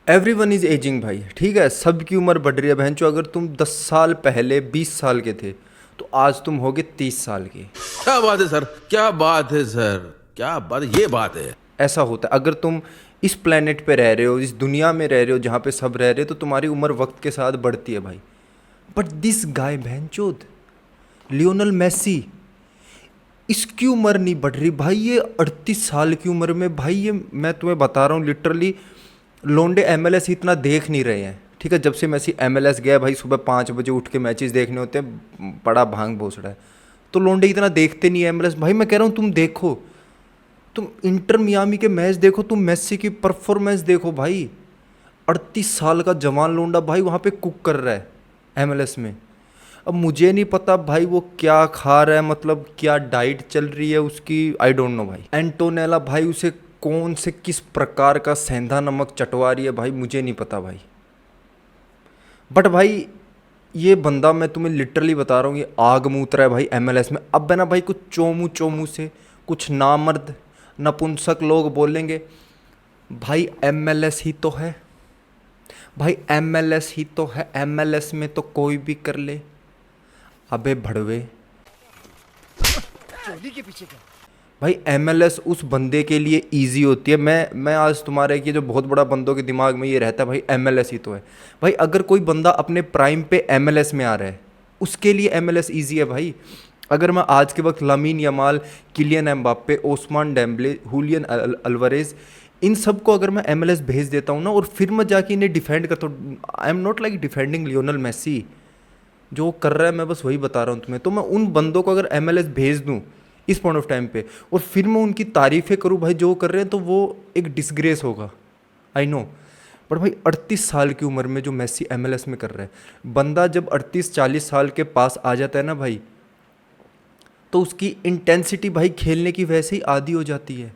Everyone is ageing भाई, ठीक है, सबकी उम्र बढ़ रही है बहनचो। अगर तुम 10 साल पहले 20 साल के थे तो आज तुम होगे 30 साल के। क्या बात है सर, क्या बात है सर, क्या बात है, ये बात है। ऐसा होता है अगर तुम इस प्लेनेट पे रह रहे हो, इस दुनिया में रह रहे हो जहाँ पे सब रह रहे हो, तो तुम्हारी उम्र वक्त के साथ बढ़ती है भाई। बट दिस गाय बहनचोद, लियोनल मेसी, इसकी उम्र नहीं बढ़ रही भाई। ये 38 साल की उम्र में भाई, ये मैं तुम्हें बता रहा हूँ लिटरली, लोंडे एमएलएस इतना देख नहीं रहे हैं। ठीक है, जब से मेसी एमएलएस गया भाई, सुबह 5 बजे उठ के मैचेस देखने होते हैं, बड़ा भांग भोस रहा है, तो लोंडे इतना देखते नहीं है एमएलएस भाई। मैं कह रहा हूँ तुम देखो, तुम इंटर मियामी के मैच देखो, तुम मेसी की परफॉर्मेंस देखो भाई। 38 साल का जवान लोंडा भाई वहाँ पे कुक कर रहा है एमएलएस में। अब मुझे नहीं पता भाई वो क्या खा रहा है, मतलब क्या डाइट चल रही है उसकी, आई डोंट नो भाई। एंटोनेला भाई उसे कौन से किस प्रकार का सेंधा नमक चटवा रही है भाई, मुझे नहीं पता भाई। बट भाई ये बंदा, मैं तुम्हें लिटरली बता रहा हूँ, ये आग मूत रहा है भाई एमएलएस में। अब है ना भाई, कुछ चोमू चोमू से कुछ नामर्द नपुंसक लोग बोलेंगे भाई एमएलएस ही तो है, भाई एमएलएस ही तो है, एमएलएस में तो कोई भी कर ले। अबे भड़वे, चोली के पीछे क्या? भाई एमएलएस उस बंदे के लिए इजी होती है। मैं आज तुम्हारे कि जो बहुत बड़ा बंदों के दिमाग में ये रहता है भाई एमएलएस ही तो है। भाई अगर कोई बंदा अपने प्राइम पे एमएलएस में आ रहा है, उसके लिए एमएलएस इजी है भाई। अगर मैं आज के वक्त Lamine Yamal, Kylian Mbappe, Ousmane Dembele, Julian Alvarez, इन सब को अगर मैं एमएलएस भेज देता हूँ ना, और फिर मैं जाके इन्हें डिफेंड करता हूँ, I am not like defending Lionel Messi, जो कर रहा है मैं बस वही बता रहा हूँ तुम्हें। तो मैं उन बंदों को अगर एमएलएस भेज दूँ इस पॉइंट ऑफ टाइम पे, और फिर मैं उनकी तारीफ़ें करूँ भाई जो कर रहे हैं, तो वो एक डिसग्रेस होगा, आई नो। बट भाई 38 साल की उम्र में जो मेसी एमएलएस में कर रहा है, बंदा जब 38-40 साल के पास आ जाता है ना भाई, तो उसकी इंटेंसिटी भाई खेलने की वैसे ही आदी हो जाती है।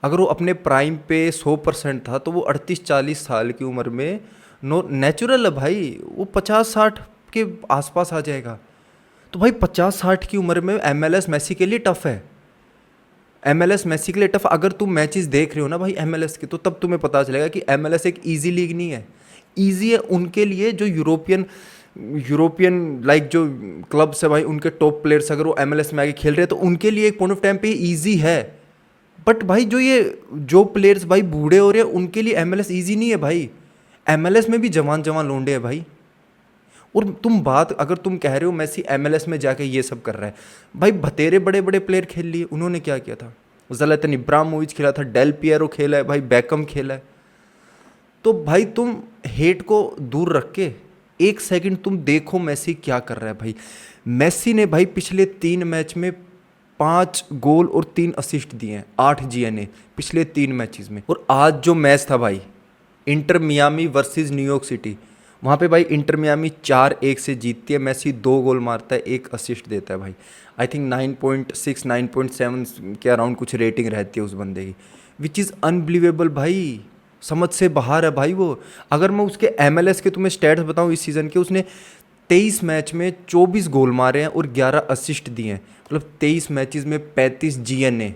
अगर वो अपने प्राइम पे 100% था, तो वो 38-40 साल की उम्र में नो नेचुरल है भाई, वो 50-60 के आसपास आ जाएगा। तो भाई 50-60 की उम्र में एमएलएस मेसी के लिए टफ है, एमएलएस मेसी के लिए टफ। अगर तुम मैचेस देख रहे हो ना भाई एमएलएस के, तो तब तुम्हें पता चलेगा कि एमएलएस एक इजी लीग नहीं है। इजी है उनके लिए जो यूरोपियन यूरोपियन लाइक जो क्लब्स है भाई, उनके टॉप प्लेयर्स अगर वो एमएलएस में आके खेल रहे हैं, तो उनके लिए एक पॉइंट ऑफ टाइम पे ईजी है। बट भाई जो प्लेयर्स भाई बूढ़े हो रहे हैं, उनके लिए एमएलएस ईजी नहीं है भाई। एमएलएस में भी जवान जवान लोंडे हैं भाई। और तुम बात अगर तुम कह रहे हो मेसी एमएलएस में जाके ये सब कर रहा है, भाई बतेरे बड़े बड़े प्लेयर खेल लिए, उन्होंने क्या किया था? ज़लतन इब्राहिमोविच खेला था, डेल पियरो खेला है भाई, बैकम खेला है। तो भाई तुम हेट को दूर रख के एक सेकंड तुम देखो मेसी क्या कर रहा है भाई। मेसी ने भाई पिछले 3 मैच में 5 गोल और 3 असिस्ट दिए हैं, 8 जीएनए पिछले 3 मैचेस में। और आज जो मैच था भाई, inter Miami versus New York city, वहाँ पे भाई इंटर मियामी 4-1 से जीतती है, मेसी 2 गोल मारता है, 1 असिस्ट देता है भाई। आई थिंक 9.6 9.7 के अराउंड कुछ रेटिंग रहती है उस बंदे की, विच इज़ अनबिलीवेबल भाई, समझ से बाहर है भाई वो। अगर मैं उसके एमएलएस के तुम्हें स्टैट्स बताऊँ इस सीज़न के, उसने 23 मैच में 24 गोल मारे हैं और 11 असिस्ट दिए हैं, मतलब 23 मैचेस में 35 जीएनए।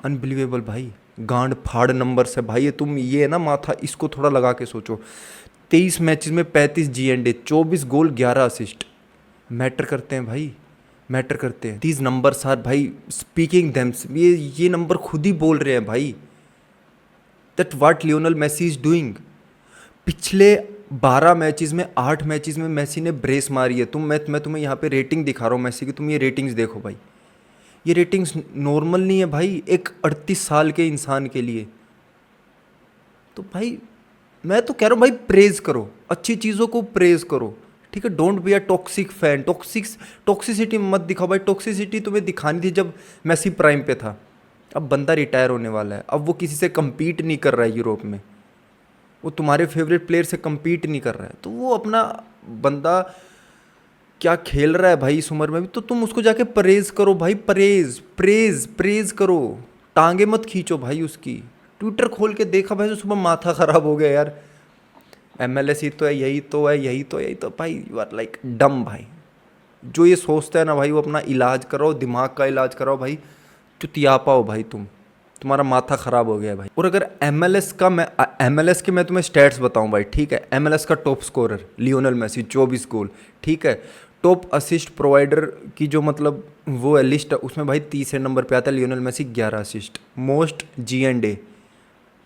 अनबिलीवेबल भाई, गांड फाड़ नंबर से भाई। ये तुम ये ना माथा इसको थोड़ा लगा के सोचो, 23 मैचेस में 35 जीएनडे, 24 गोल, 11 असिस्ट, मैटर करते हैं भाई, मैटर करते हैं। दीज नंबर्स आर भाई स्पीकिंग देम, ये नंबर खुद ही बोल रहे हैं भाई that what Lionel Messi is doing. पिछले 12 मैचेस में 8 मैचेस में मेसी ने ब्रेस मारी है। मैं तुम्हें यहाँ पे रेटिंग दिखा रहा हूँ मेसी की, तुम ये रेटिंग्स देखो भाई, ये रेटिंग्स नॉर्मल नहीं है भाई एक 38 साल के इंसान के लिए। तो भाई मैं तो कह रहा हूँ भाई, प्रेज करो, अच्छी चीज़ों को प्रेज करो, ठीक है। Don't be a toxic fan, toxicity मत दिखाओ भाई। टॉक्सिसिटी तुम्हें दिखानी थी जब मेसी प्राइम पे था। अब बंदा रिटायर होने वाला है, अब वो किसी से कम्पीट नहीं कर रहा है यूरोप में, वो तुम्हारे फेवरेट प्लेयर से कम्पीट नहीं कर रहा है, तो वो अपना बंदा क्या खेल रहा है भाई इस उम्र में भी, तो तुम उसको जाके प्रेज करो भाई, प्रेज करो, टांगे मत खींचो भाई उसकी। ट्विटर खोल के देखा भाई तो सुबह माथा खराब हो गया यार, एमएलएस ही तो है, यही तो है, यही तो यही तो। भाई यू आर लाइक डम भाई, जो ये सोचता है ना भाई, वो अपना इलाज कराओ, दिमाग का इलाज कराओ भाई, चुतियापा हो भाई तुम। तुम्हारा माथा ख़राब हो गया है भाई। और अगर एमएलएस के मैं तुम्हें स्टैट्स बताऊं भाई, ठीक है, एमएलएस का टॉप स्कोरर लियोनेल मेसी 24 गोल, ठीक है, टॉप असिस्ट प्रोवाइडर की जो मतलब वो है लिस्ट है, उसमें भाई तीसरे नंबर पे आता है Lionel Messi 11 assist. Most G&A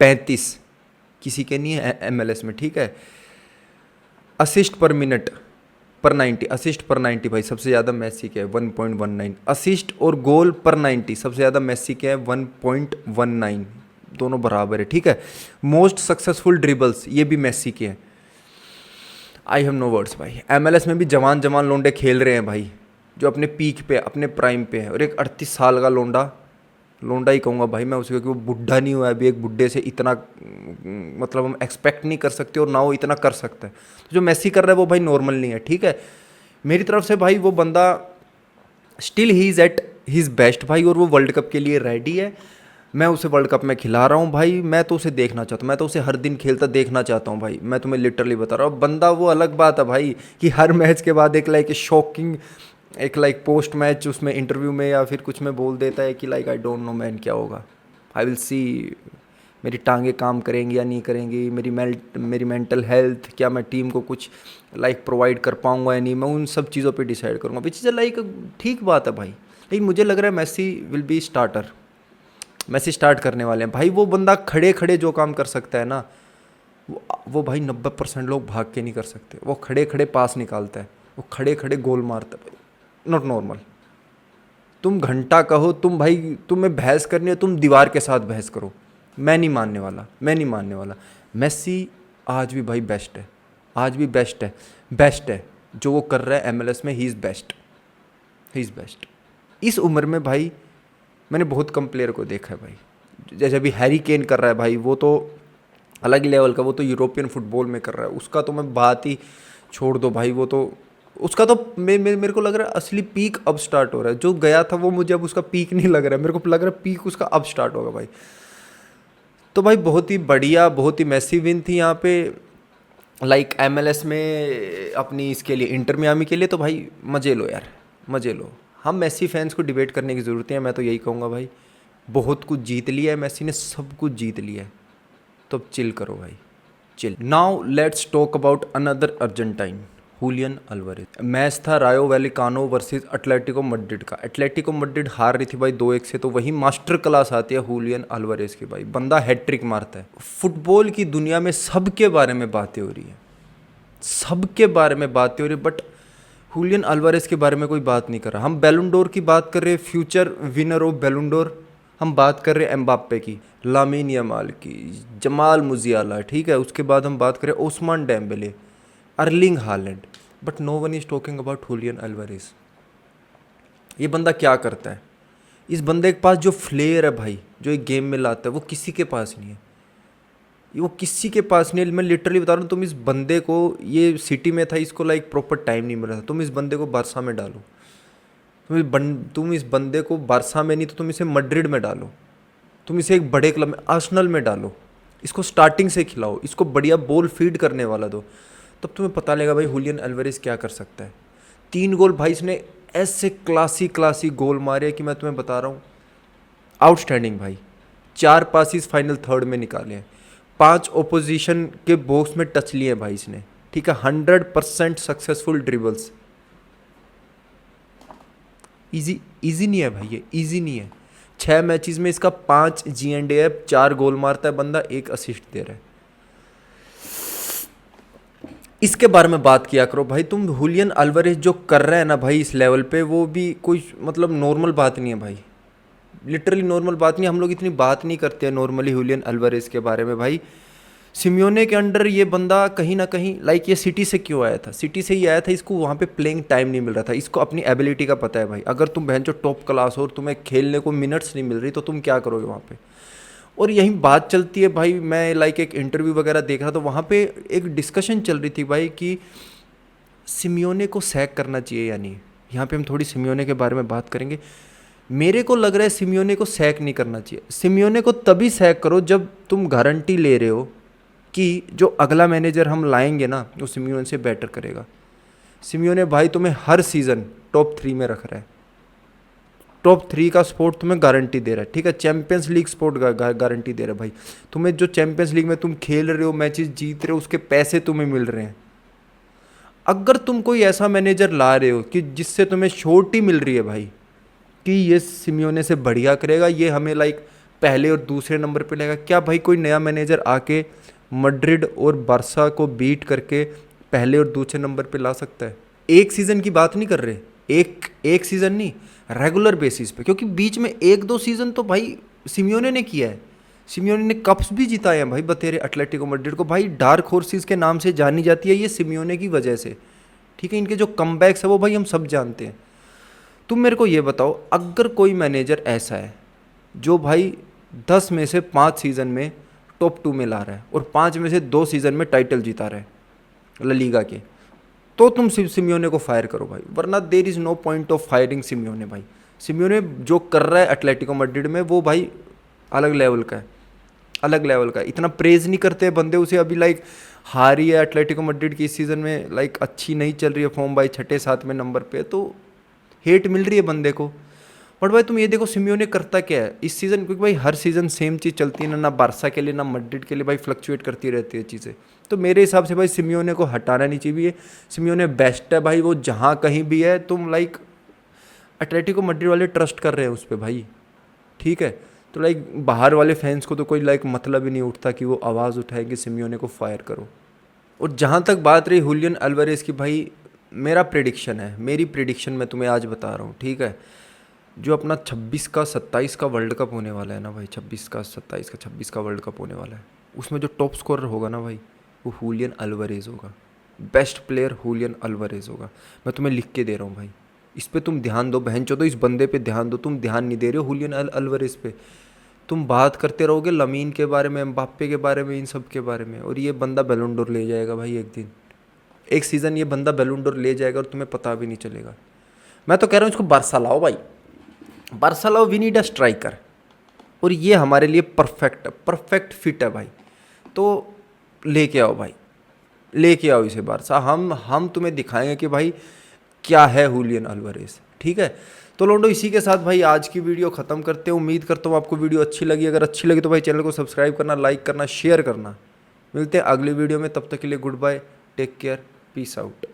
35, किसी के नहीं है एमएलएस में, ठीक है। असिस्ट पर मिनट पर 90, असिस्ट पर 90 भाई सबसे ज़्यादा मेसी के है 1.19। असिस्ट और गोल पर 90 सबसे ज़्यादा मेसी के है 1.19, दोनों बराबर है, ठीक है। मोस्ट सक्सेसफुल ड्रिबल्स ये भी मेसी के हैं। आई हैव नो वर्ड्स भाई। एमएलएस में भी जवान जवान लोंडे खेल रहे हैं भाई, जो अपने पीक पे अपने प्राइम पे है। और एक 38 साल का लोंडा ही कहूँगा भाई मैं उसे, क्योंकि वो बुढ़ा नहीं हुआ है अभी। एक बुढ़े से इतना मतलब हम एक्सपेक्ट नहीं कर सकते, और ना वो इतना कर सकता है। तो जो मेसी कर रहा है वो भाई नॉर्मल नहीं है, ठीक है। मेरी तरफ से भाई वो बंदा still he is at his best भाई, और वो वर्ल्ड कप के लिए रेडी है। मैं उसे वर्ल्ड कप में खिला रहा हूँ भाई, मैं तो उसे देखना चाहता हूँ, मैं तो उसे हर दिन खेलता देखना चाहता हूँ भाई। मैं तुम्हें लिटरली बता रहा हूँ, बंदा वो अलग बात है भाई कि हर मैच के बाद एक शॉकिंग पोस्ट मैच उसमें इंटरव्यू में या फिर कुछ में बोल देता है कि आई डोंट नो मैन क्या होगा, आई विल सी, मेरी टांगें काम करेंगी या नहीं करेंगी, मेरी मेंटल हेल्थ, क्या मैं टीम को कुछ प्रोवाइड कर पाऊँगा या नहीं, मैं उन सब चीज़ों पे डिसाइड करूँगा। विच इज़ ठीक बात है भाई। लेकिन मुझे लग रहा है Messi will be starter, Messi start करने वाले हैं भाई। वो बंदा खड़े खड़े जो काम कर सकता है ना, वो भाई 90% लोग भाग के नहीं कर सकते। वो खड़े खड़े पास निकालता है, वो खड़े खड़े गोल मारता है भाई, नॉट नॉर्मल। तुम घंटा कहो, तुम भाई तुम्हें बहस करनी है तुम दीवार के साथ बहस करो, मैं नहीं मानने वाला। मेसी आज भी भाई बेस्ट है, आज भी बेस्ट है जो वो कर रहा है एमएलएस में। He is best. इस उम्र में भाई मैंने बहुत कम प्लेयर को देखा है भाई। जैसे अभी हैरी केन कर रहा है भाई, वो तो अलग ही लेवल का, वो तो यूरोपियन फुटबॉल में कर रहा है। उसका तो मैं बात ही छोड़ दो भाई, वो तो उसका तो मेरे को लग रहा है असली पीक अब स्टार्ट हो रहा है। जो गया था वो मुझे अब उसका पीक नहीं लग रहा है, मेरे को लग रहा है पीक उसका अब स्टार्ट होगा भाई। तो भाई बहुत ही बढ़िया, बहुत ही मैसिव विन थी यहाँ पे एमएलएस में अपनी इसके लिए, इंटर मियामी के लिए। तो भाई मज़े लो यार, मज़े लो। हम मेसी फैंस को डिबेट करने की ज़रूरत है, मैं तो यही कहूँगा भाई। बहुत कुछ जीत लिया है मेसी ने, सब कुछ जीत लिया है, तो अब चिल करो भाई, chill. Now let's talk about another Argentine, Julian Alvarez. Match था रायो वैलिकानो वर्सेस एटलेटिको मैड्रिड का। एटलेटिको मैड्रिड हार रही थी भाई 2-1 से, तो वही मास्टर क्लास आती है हुलियन अल्वारेज की भाई। बंदा हैट्रिक मारता है। फुटबॉल की दुनिया में सबके बारे में बातें हो रही है, सबके बारे में बातें हो रही है, बट हुलियन अल्वारेज के बारे में कोई बात नहीं कर रहा। हम बैलन डोर की बात कर रहे हैं, फ्यूचर विनर ऑफ बैलन डोर। हम बात कर रहे हैं एम्बाप्पे की, लामिन यमाल की, जमाल मुजियाला, ठीक है। उसके बाद हम बात करें Ousmane Dembele, Erling Haaland, but no one is talking about Julian Alvarez. ये बंदा क्या करता है? इस बंदे के पास जो फ्लेयर है भाई, जो एक गेम में लाता है, वो किसी के पास नहीं है, वो किसी के पास नहीं है। मैं लिटरली बता रहा हूँ, तुम इस बंदे को, ये सिटी में था, इसको प्रॉपर टाइम नहीं मिल रहा था, तुम इस बंदे को बारसा में डालो, तुम इस बंदे को बारसा में नहीं तो तुम इसे मैड्रिड में डालो, तुम इसे एक बड़े क्लब में, आर्सेनल में डालो, इसको स्टार्टिंग से खिलाओ, इसको बढ़िया बॉल फीड करने वाला दो, तब तुम्हें पता लगेगा भाई हुलियन अल्वारेज क्या कर सकता है। 3 गोल भाई इसने ऐसे क्लासी गोल मारे कि मैं तुम्हें बता रहा हूँ, आउटस्टैंडिंग भाई। 4 पासिस फाइनल थर्ड में निकाले हैं, 5 ओपोजिशन के बॉक्स में टच लिए भाई इसने, ठीक है। 100% सक्सेसफुल ड्रिबल्स। इजी नहीं है भाई, ये इजी नहीं है। 6 मैचेस में इसका 5 G&A है, 4 गोल मारता है बंदा, 1 असिस्ट दे रहा है। इसके बारे में बात किया करो भाई तुम। हुलियन अल्वारेज जो कर रहा है ना भाई इस लेवल पे, वो भी कोई मतलब नॉर्मल बात नहीं है भाई, लिटरली नॉर्मल बात नहीं। हम लोग इतनी बात नहीं करते हैं नॉर्मली हुलियन अल्वारेज के बारे में भाई। सिमियोने के अंडर ये बंदा कहीं ना कहीं ये सिटी से क्यों आया था? सिटी से ही आया था, इसको वहाँ पे प्लेइंग टाइम नहीं मिल रहा था, इसको अपनी एबिलिटी का पता है भाई। अगर तुम बहन जो टॉप क्लास हो और तुम्हें खेलने को मिनट्स नहीं मिल रही, तो तुम क्या करोगे वहाँ पे? और यही बात चलती है भाई। मैं एक इंटरव्यू वगैरह देख रहा था, वहाँ पे एक डिस्कशन चल रही थी भाई कि सिमियोने को सैक करना चाहिए या नहीं। यहाँ पे हम थोड़ी सिमियोने के बारे में बात करेंगे। मेरे को लग रहा है सिमियोने को सैक नहीं करना चाहिए। सिमियोने को तभी सैक करो जब तुम गारंटी ले रहे हो कि जो अगला मैनेजर हम लाएंगे ना, वो सिमियोने से बेटर करेगा। सिमियोने भाई तुम्हें हर सीज़न टॉप 3 में रख रहा है, टॉप 3 का स्पोर्ट तुम्हें गारंटी दे रहा है, ठीक है, चैंपियंस लीग स्पोर्ट गारंटी दे रहा है भाई। तुम्हें जो चैंपियंस लीग में तुम खेल रहे हो, मैचेस जीत रहे हो, उसके पैसे तुम्हें मिल रहे हैं। अगर तुम कोई ऐसा मैनेजर ला रहे हो कि जिससे तुम्हें श्योरिटी मिल रही है भाई कि ये सिमियोने से बढ़िया करेगा, ये हमें लाइक पहले और दूसरे नंबर पे लेगा, क्या भाई कोई नया मैनेजर आके मैड्रिड और बार्सा को बीट करके पहले और दूसरे नंबर पे ला सकता है? एक सीज़न की बात नहीं कर रहे, एक सीज़न नहीं, रेगुलर बेसिस पे, क्योंकि बीच में 1-2 सीज़न तो भाई सिमियोने ने किया है। सिमियोने ने कप्स भी जिताए हैं भाई बतेरे एटलेटिको मैड्रिड को। भाई डार्क हॉर्सेस के नाम से जानी जाती है ये सिमियोने की वजह से, ठीक है। इनके जो कमबैक्स है वो भाई हम सब जानते हैं। तुम मेरे को ये बताओ, अगर कोई मैनेजर ऐसा है जो भाई 10 में से 5 सीज़न में टॉप 2 में ला रहा है और 5 में से 2 सीज़न में टाइटल जीता रहा है ला लीगा के, तो तुम सिमियोने को फायर करो भाई, वरना there is no point of firing Simeone. भाई सिमियोने जो कर रहा है एटलेटिको मैड्रिड में वो भाई अलग लेवल का है, अलग लेवल का है। इतना प्रेज नहीं करते हैं बंदे उसे। अभी लाइक हारी है एटलेटिको मैड्रिड की इस सीज़न में, लाइक अच्छी नहीं चल रही है फॉर्म भाई, 6-7वें नंबर पे, तो हेट मिल रही है बंदे को। बट भाई तुम ये देखो सिमियोने करता क्या है इस सीज़न, क्योंकि भाई हर सीज़न सेम चीज़ चलती है ना बार्सा के लिए ना मैड्रिड के लिए, भाई फ्लक्चुएट करती रहती है चीज़ें। तो मेरे हिसाब से भाई सिमियोने को हटाना नहीं चाहिए। सिमियोने बेस्ट है भाई, वो जहाँ कहीं भी है तुम लाइक एटलेटिको मैड्रिड वाले ट्रस्ट कर रहे हैं उस पर भाई, ठीक है। तो लाइक बाहर वाले फैंस को तो कोई लाइक मतलब ही नहीं उठता कि वो आवाज़ उठाए कि सिमियोने को फायर करो। और जहाँ तक बात रही हुलियन अल्वारेज की, भाई मेरा प्रेडिक्शन है, मेरी प्रेडिक्शन मैं तुम्हें आज बता रहा हूँ, ठीक है। जो अपना 26 का 27 का वर्ल्ड कप होने वाला है ना भाई, 26 का 27 का 26 का वर्ल्ड कप होने वाला है, उसमें जो टॉप स्कोरर होगा ना भाई वो हुलियन अल्वारेज होगा। बेस्ट प्लेयर हुलियन अल्वारेज होगा, मैं तुम्हें लिख के दे रहा हूँ भाई। इस पे तुम ध्यान दो बहनचोदो, तो इस बंदे पे ध्यान दो। तुम ध्यान नहीं दे रहे हो हुलियन अल्वारेज पे, तुम बात करते रहोगे लमीन के बारे में, एम्बाप्पे के बारे में, इन सब के बारे में, और ये बंदा बैलन डोर ले जाएगा भाई एक दिन, एक सीज़न ये बंदा बैलन डोर ले जाएगा और तुम्हें पता भी नहीं चलेगा। मैं तो कह रहा हूँ इसको बार्सा लाओ भाई, बार्सा लाओ, वी नीड अ स्ट्राइकर, और ये हमारे लिए परफेक्ट परफेक्ट फिट है भाई। तो लेके आओ भाई, लेके आओ इसे बार्सा, हम तुम्हें दिखाएंगे कि भाई क्या है हुलियन अल्वारेज, ठीक है। तो लोंडो इसी के साथ भाई आज की वीडियो ख़त्म करते हैं। उम्मीद करता हूँ आपको वीडियो अच्छी लगी। अगर अच्छी लगी तो भाई चैनल को सब्सक्राइब करना, लाइक करना, शेयर करना। मिलते हैं अगली वीडियो में, तब तक के लिए goodbye, take care, peace out.